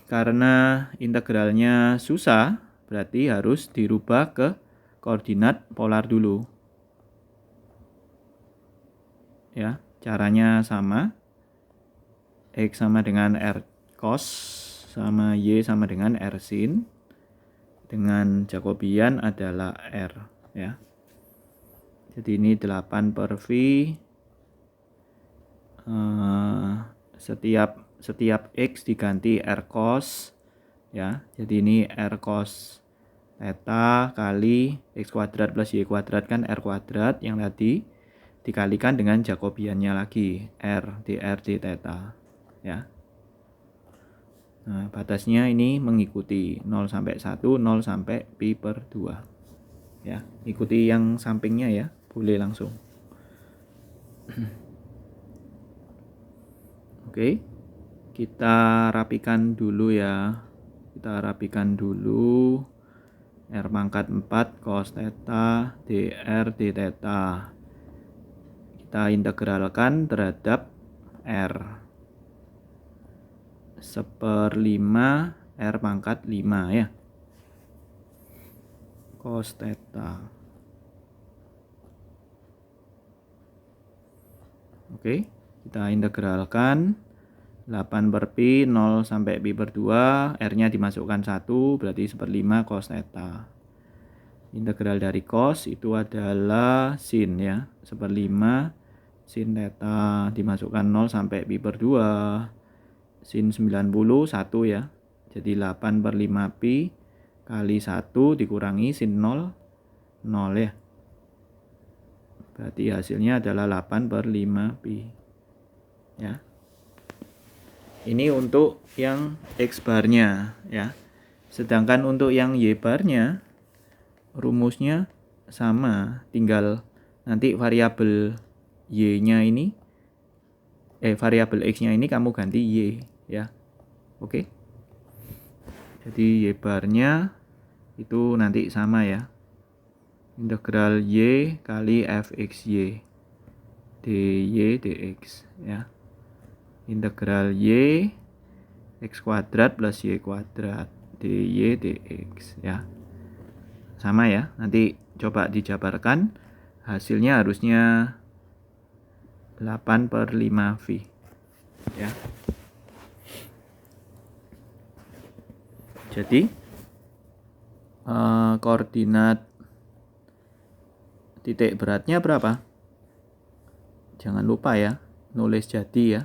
Karena integralnya susah, berarti harus dirubah ke koordinat polar dulu. Ya, caranya sama. X sama dengan R cos sama Y sama dengan R sin. Dengan Jacobian adalah R ya. Jadi ini 8 per V. Setiap X diganti R cos ya. Jadi ini R cos theta kali X kuadrat plus Y kuadrat kan R kuadrat yang tadi dikalikan dengan Jacobiannya lagi R dr d theta ya. Nah, batasnya ini mengikuti 0 sampai 1, 0 sampai pi per 2 ya. Ikuti yang sampingnya ya, boleh langsung. Oke, kita rapikan dulu ya. Kita rapikan dulu. R pangkat 4 cos theta dr d theta. Kita integralkan terhadap R 1/5 R pangkat 5 ya. Cos theta. Oke, kita integralkan 8 per pi 0 sampai pi per 2, R-nya dimasukkan 1, berarti 1/5 cos theta. Integral dari cos itu adalah sin ya, 1/5 sin theta dimasukkan 0 sampai pi per 2, sin 90 1 ya. Jadi 8/5 pi kali 1 dikurangi sin 0, 0 ya. Berarti hasilnya adalah 8/5 pi ya. Ini untuk yang X barnya ya. Sedangkan untuk yang Y barnya rumusnya sama, tinggal nanti variabel Y-nya ini variabel X-nya ini kamu ganti Y ya. Oke. Jadi Y barnya itu nanti sama ya. Integral Y kali fxy dy dx ya. Integral Y X kuadrat plus Y kuadrat dy dx ya. Sama ya, nanti coba dijabarkan, hasilnya harusnya 8/5 V ya. Jadi koordinat titik beratnya berapa? Jangan lupa ya, nulis jadi ya.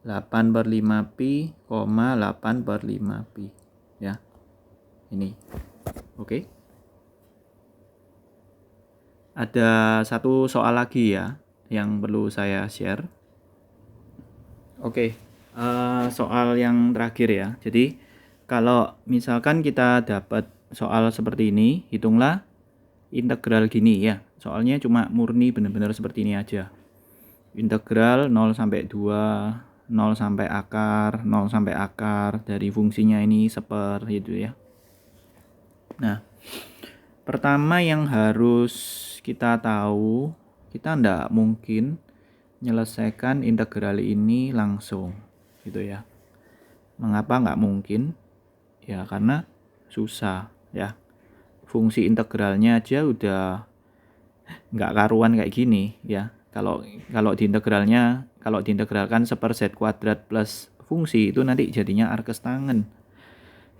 8/5 pi, 8/5 pi ya. Ini. Oke. Ada satu soal lagi ya yang perlu saya share. Oke. Soal yang terakhir ya. Jadi kalau misalkan kita dapat soal seperti ini, hitunglah integral gini ya. Soalnya cuma murni benar-benar seperti ini aja. Integral 0 sampai 2, 0 sampai akar, 0 sampai akar dari fungsinya ini seper gitu ya. Nah, pertama yang harus kita tahu, kita tidak mungkin menyelesaikan integral ini langsung gitu ya. Mengapa nggak mungkin? Ya karena susah ya. Fungsi integralnya aja udah nggak karuan kayak gini ya. Kalau diintegralkan seper z kuadrat plus fungsi itu nanti jadinya arkes tangen.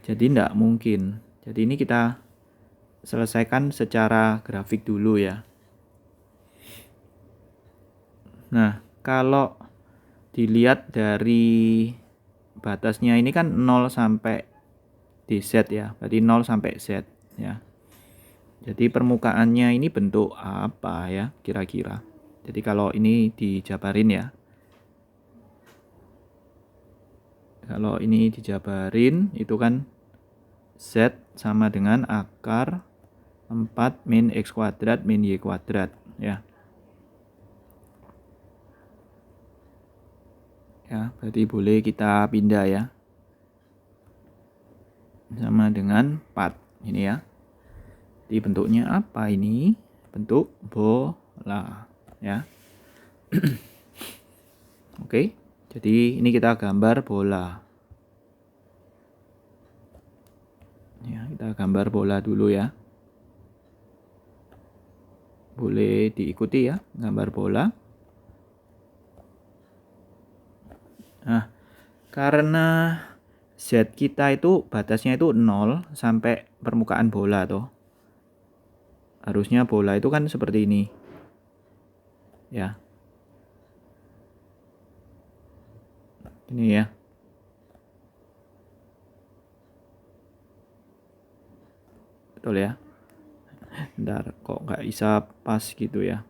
Jadi nggak mungkin. Jadi ini kita selesaikan secara grafik dulu ya. Nah, kalau dilihat dari batasnya ini kan 0 sampai dz ya, berarti 0 sampai z ya. Jadi permukaannya ini bentuk apa ya kira-kira? Jadi kalau ini dijabarin ya. Kalau ini dijabarin itu kan z sama dengan akar 4 min x kuadrat min y kuadrat ya. Ya, berarti boleh kita pindah ya. Sama dengan 4 ini ya. Berarti bentuknya apa ini? Bentuk bola, ya. Oke, jadi ini kita gambar bola. Ya, kita gambar bola dulu ya. Boleh diikuti ya, gambar bola. Nah, karena Z kita itu batasnya itu 0 sampai permukaan bola toh. Harusnya bola itu kan seperti ini. Ya. Ini ya. Betul ya. Bentar, kok nggak bisa pas gitu ya.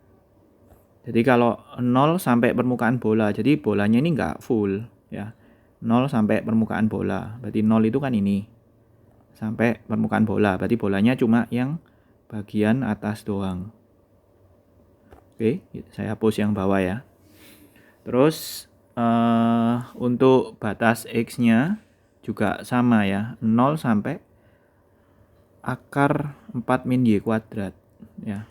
Jadi kalau 0 sampai permukaan bola, jadi bolanya ini nggak full ya. 0 sampai permukaan bola. Berarti 0 itu kan ini. Sampai permukaan bola. Berarti bolanya cuma yang bagian atas doang. Oke, saya hapus yang bawah ya. Terus untuk batas X-nya juga sama ya. 0 sampai akar 4 min Y kuadrat ya.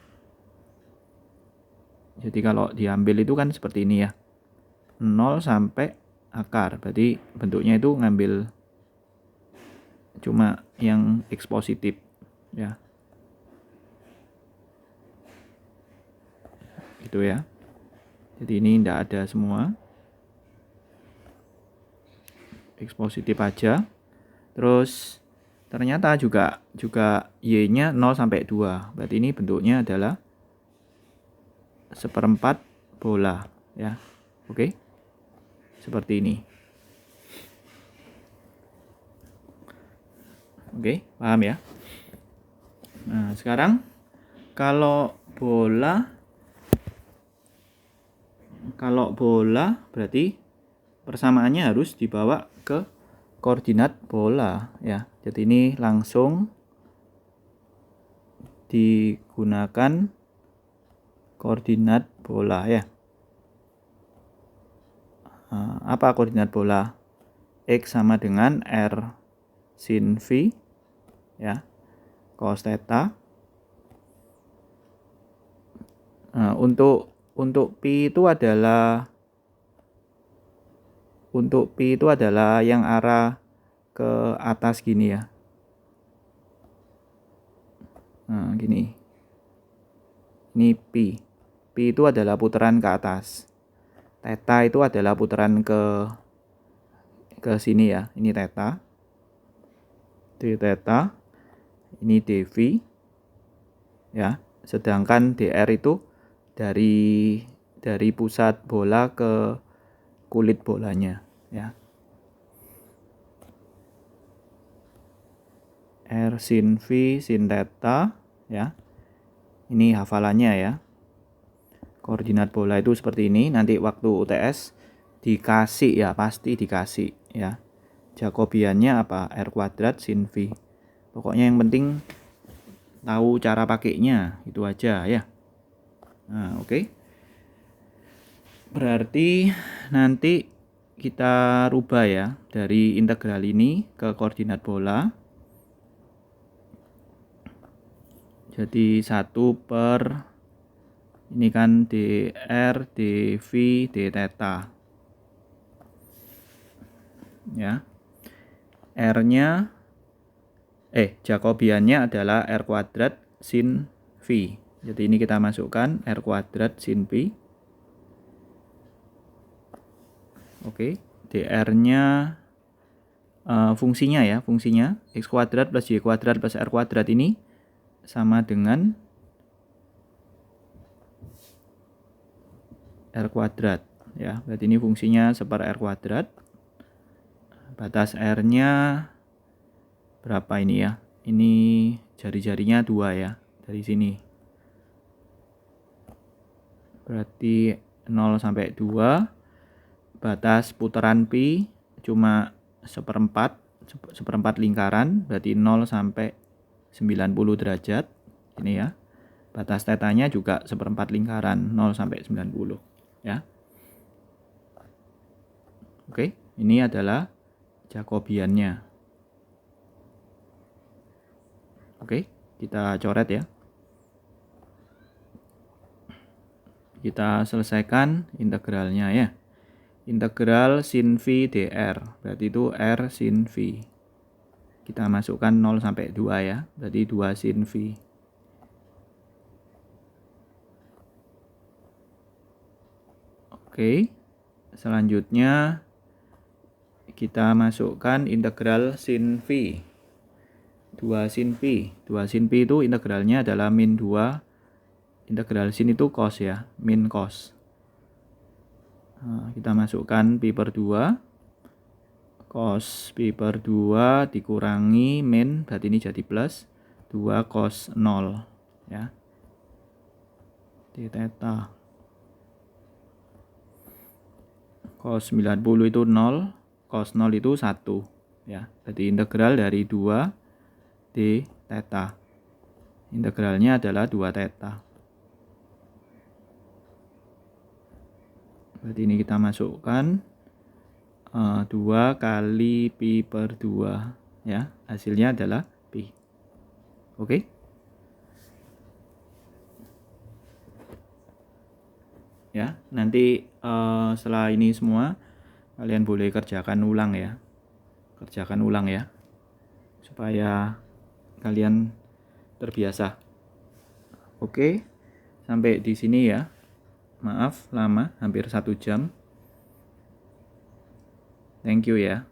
Jadi kalau diambil itu kan seperti ini ya. 0 sampai akar. Berarti bentuknya itu ngambil cuma yang X positif ya. Gitu ya. Jadi ini tidak ada semua. X positif aja. Terus ternyata juga Y-nya 0 sampai 2. Berarti ini bentuknya adalah seperempat bola ya. Oke. Seperti ini. Oke, paham ya? Nah, sekarang kalau bola berarti persamaannya harus dibawa ke koordinat bola ya. Jadi ini langsung digunakan koordinat bola ya. Apa koordinat bola? X sama dengan R sin V ya, cos theta. Nah, untuk pi itu adalah yang arah ke atas gini ya. Nah, gini. Ini pi. Pi itu adalah putaran ke atas. Theta itu adalah putaran ke sini ya. Ini theta. D theta. Ini dV. Ya. Sedangkan dr itu dari pusat bola ke kulit bolanya ya. R sin V sin theta ya. Ini hafalannya ya. Koordinat bola itu seperti ini. Nanti waktu UTS dikasih ya, pasti dikasih ya. Jacobiannya apa? R kuadrat sin V. Pokoknya yang penting tahu cara pakainya, itu aja ya. Nah, oke. Berarti nanti kita rubah ya dari integral ini ke koordinat bola. Jadi 1 per ini kan dr, dv, d theta. Ya. R-nya Jacobiannya adalah R kuadrat sin V. Jadi ini kita masukkan R kuadrat sin V. Oke, dr-nya fungsinya ya, fungsinya X kuadrat plus Y kuadrat plus R kuadrat ini sama dengan R kuadrat ya. Berarti ini fungsinya seper R kuadrat. Batas R-nya berapa ini ya? Ini jari-jarinya 2 ya, dari sini. Berarti 0 sampai 2. Batas putaran pi cuma seperempat lingkaran, berarti 0 sampai 90 derajat. Ini ya. Batas tetanya juga seperempat lingkaran, 0 sampai 90 ya. Oke, ini adalah Jacobiannya. Oke, kita coret ya. Kita selesaikan integralnya ya. Integral sin V dr, berarti itu R sin V. Kita masukkan 0 sampai 2 ya, berarti 2 sin V. Oke, selanjutnya kita masukkan integral sin V. 2 sin V. 2 sin V itu integralnya adalah min 2. Integral sin itu cos ya, min cos. Nah, kita masukkan pi per 2. Cos pi per 2 dikurangi min, berarti ini jadi plus 2 cos 0 ya. D theta. Cos 90 itu 0, cos 0 itu 1 ya. Jadi integral dari 2 d theta. Integralnya adalah 2 theta. Berarti ini kita masukkan 2 kali pi per 2 ya. Hasilnya adalah pi. Oke. Ya, nanti setelah ini semua kalian boleh kerjakan ulang ya. Kerjakan ulang ya. Supaya kalian terbiasa. Oke. Sampai di sini ya. Maaf lama, hampir 1 jam. Thank you ya.